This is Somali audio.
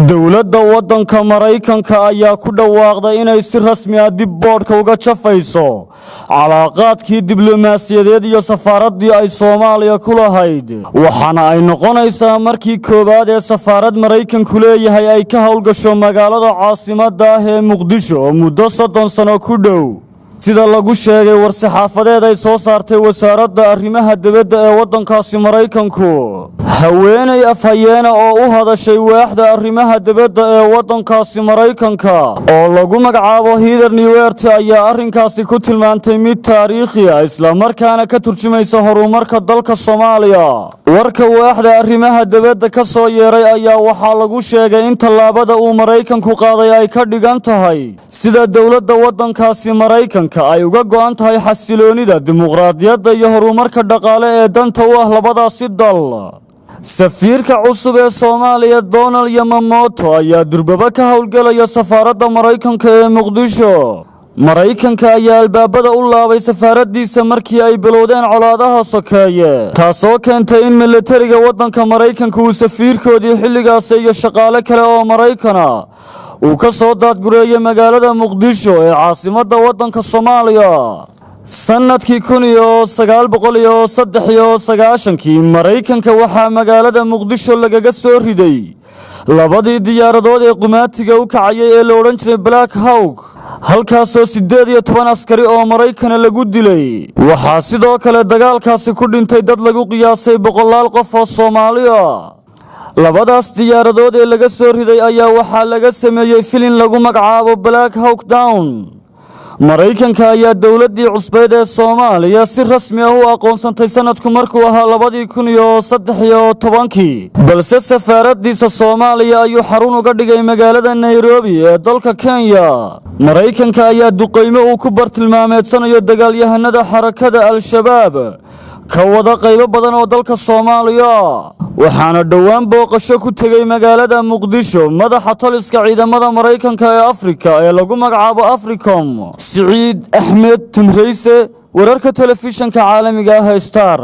dowladda waddanka Maraykanka ayaa ku dhawaaqday inay si rasmi ah dib boodhka uga jafayso calaaqaadkii diblomaasiyadeed iyo safaaradii ay Soomaaliya ku lahayd waxaana ay noqonaysaa markii koobaad ee safaarad Maraykanku leeyahay ay ka howlgasho magaalada caasimadda ah ee Muqdisho muddo 30 sano ku dhow sida lagu sheegay war-saxaafadeed ay soo saartay wasaaradda arrimaha dibadda ee waddankaasi Maraykanku haweeney afhayeena oo u hadashay waaxda arrimaha dibadda ee waddankaasi Maraykanka oo lagu magacaabo Heather Nauert ayaa arrinkaasi ku tilmaantay mid taariikhi ah isla markaana ka turjumaysa horumarka dalka Soomaaliya warka waaxda arrimaha dibadda ka soo yeeray ayaa waxaa lagu sheegay in tallaabada uu Maraykanku qaaday ay ka dhigan tahay sida dowladda waddankaasi Maraykanka ay uga go'an tahay xasiloonida dimuqraadiyadda iyo horumarka dhaqaale ee danta u ah labadaasi dal safiirka cusub ee Soomaaliya Donald Yamamoto ayaa durbaba ka howlgalaya safaaradda Maraykanka ee Muqdisho Maraykanka ayaa albaabada u laabay safaaradiisa markii ay bilowdeen colaadaha sokeeye taasoo keentay in militariga waddanka Maraykanka uu safiirkoodii xilligaas iyo shaqaale kale oo Maraykana uu ka soo daadgureeyay magaalada Muqdisho ee caasimadda waddanka Soomaaliya sanadkii 1993 Maraykanka waxaa magaalada Muqdisho lagaga soo riday labadii diyaaradood ee qumaatiga u kacayay ee la oran jiray Black Hawk halkaasoo 18 askari oo Maraykana lagu dilay waxaa sidoo kale dagaalkaasi ku dhintay dad lagu qiyaasay 100 qof oo Soomaaliya labadaas diyaaradood ee laga soo riday ayaa waxaa laga sameeyay filin lagu magacaabo Black Hawk Down Maraykanka ayaa dowladii cusbeed ee Soomaaliya si rasmi ah u aqoonsantay sanadku markuu ahaa 2013 balse safaaradiisa Soomaaliya ayuu xarun uga dhigay magaalada Nairobi ee dalka Kenya Maraykanka ayaa duqeymo uu ku bartilmaameedsanayo dagaalyahanada xarakada Al-Shabaab ka wada qaybo badan oo dalka Soomaaliya waxaana dhawaan booqasho ku tagay magaalada Muqdisho madaxa taliska ciidamada Maraykanka ee Afrika ee lagu magacaabo Africom Siciid Axmed Tamreyse wararka telefishanka caalamiga ah Star